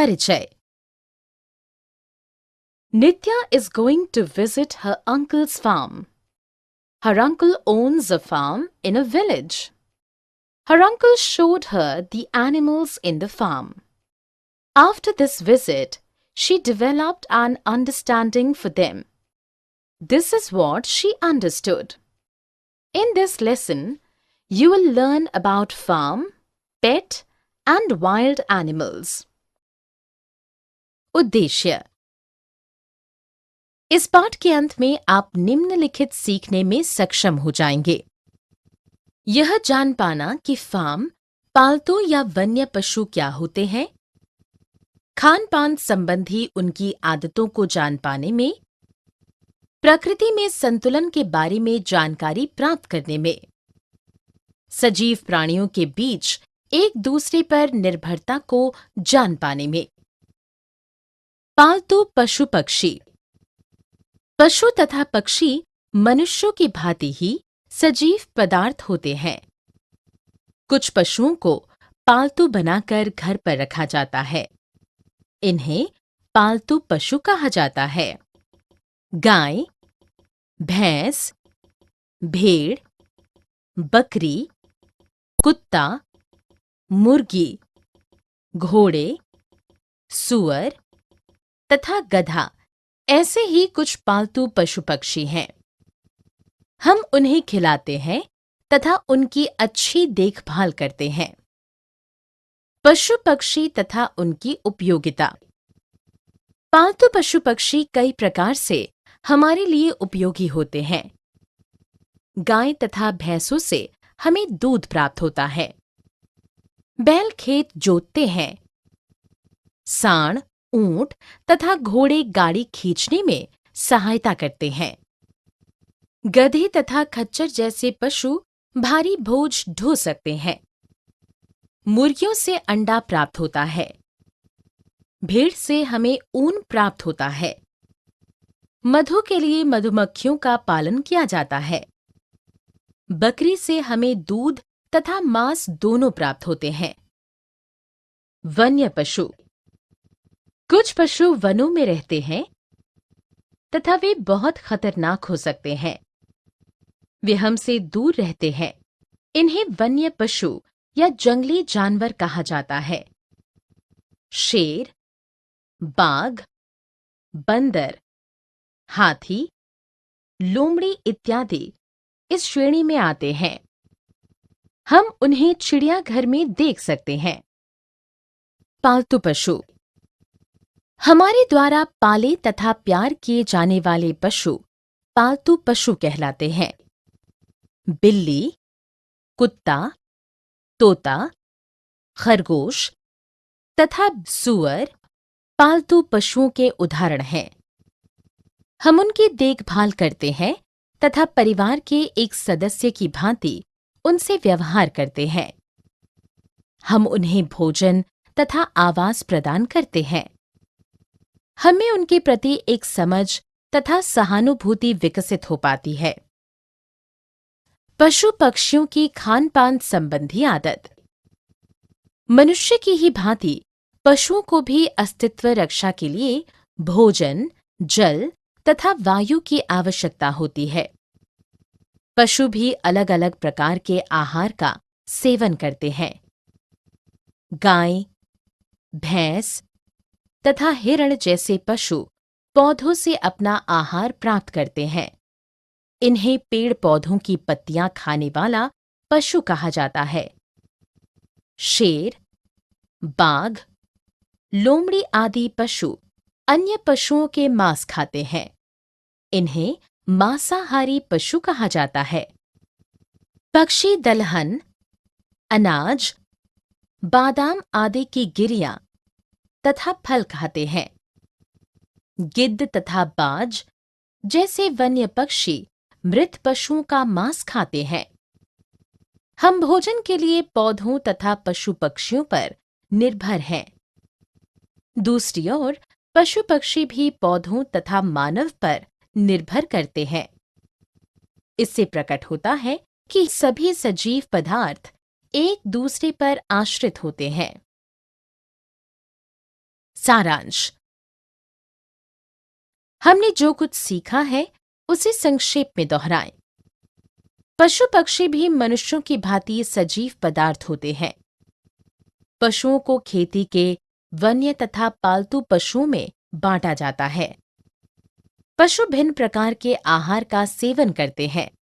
परिचय। Nitya is going to visit her uncle's farm. Her uncle owns a farm in a village. Her uncle showed her the animals in the farm. After this visit, she developed an understanding for them. This is what she understood. In this lesson, you will learn about farm, pet, and wild animals. उद्देश्य। इस पाठ के अंत में आप निम्नलिखित सीखने में सक्षम हो जाएंगे। यह जान पाना कि फार्म, पालतू या वन्य पशु क्या होते हैं, खान पान संबंधी उनकी आदतों को जान पाने में, प्रकृति में संतुलन के बारे में जानकारी प्राप्त करने में, सजीव प्राणियों के बीच एक दूसरे पर निर्भरता को जान पाने में। पालतू पशु पक्षी। पशु तथा पक्षी मनुष्यों की भांति ही सजीव पदार्थ होते हैं। कुछ पशुओं को पालतू बनाकर घर पर रखा जाता है। इन्हें पालतू पशु कहा जाता है। गाय, भैंस, भेड़, बकरी, कुत्ता, मुर्गी, घोड़े, सूअर तथा गधा ऐसे ही कुछ पालतू पशु पक्षी हैं। हम उन्हें खिलाते हैं तथा उनकी अच्छी देखभाल करते हैं। पशु पक्षी तथा उनकी उपयोगिता। पालतू पशु पक्षी कई प्रकार से हमारे लिए उपयोगी होते हैं। गाय तथा भैंसों से हमें दूध प्राप्त होता है। बैल खेत जोतते हैं। सांड, ऊंट तथा घोड़े गाड़ी खींचने में सहायता करते हैं। गधे तथा खच्चर जैसे पशु भारी बोझ ढो सकते हैं। मुर्गियों से अंडा प्राप्त होता है। भेड़ से हमें ऊन प्राप्त होता है। मधु के लिए मधुमक्खियों का पालन किया जाता है। बकरी से हमें दूध तथा मांस दोनों प्राप्त होते हैं। वन्य पशु। कुछ पशु वनों में रहते हैं तथा वे बहुत खतरनाक हो सकते हैं। वे हमसे दूर रहते हैं। इन्हें वन्य पशु या जंगली जानवर कहा जाता है। शेर, बाघ, बंदर, हाथी, लोमड़ी इत्यादि इस श्रेणी में आते हैं। हम उन्हें चिड़ियाघर में देख सकते हैं। पालतू पशु। हमारे द्वारा पाले तथा प्यार किए जाने वाले पशु पालतू पशु कहलाते हैं। बिल्ली, कुत्ता, तोता, खरगोश तथा सूअर पालतू पशुओं के उदाहरण हैं। हम उनकी देखभाल करते हैं तथा परिवार के एक सदस्य की भांति उनसे व्यवहार करते हैं। हम उन्हें भोजन तथा आवास प्रदान करते हैं। हमें उनके प्रति एक समझ तथा सहानुभूति विकसित हो पाती है। पशु पक्षियों की खान पान संबंधी आदत। मनुष्य की ही भांति पशुओं को भी अस्तित्व रक्षा के लिए भोजन, जल तथा वायु की आवश्यकता होती है। पशु भी अलग अलग प्रकार के आहार का सेवन करते हैं। गाय, भैंस तथा हिरण जैसे पशु पौधों से अपना आहार प्राप्त करते हैं। इन्हें पेड़ पौधों की पत्तियां खाने वाला पशु कहा जाता है। शेर, बाघ, लोमड़ी आदि पशु अन्य पशुओं के मांस खाते हैं। इन्हें मांसाहारी पशु कहा जाता है। पक्षी दलहन, अनाज, बादाम आदि की गिरियां तथा फल खाते हैं। गिद्ध तथा बाज जैसे वन्य पक्षी मृत पशुओं का मांस खाते हैं। हम भोजन के लिए पौधों तथा पशु पक्षियों पर निर्भर हैं। दूसरी ओर पशु पक्षी भी पौधों तथा मानव पर निर्भर करते हैं। इससे प्रकट होता है कि सभी सजीव पदार्थ एक दूसरे पर आश्रित होते हैं। सारांश। हमने जो कुछ सीखा है उसे संक्षेप में दोहराएं। पशु पक्षी भी मनुष्यों की भांति सजीव पदार्थ होते हैं। पशुओं को खेती के वन्य तथा पालतू पशुओं में बांटा जाता है। पशु भिन्न प्रकार के आहार का सेवन करते हैं।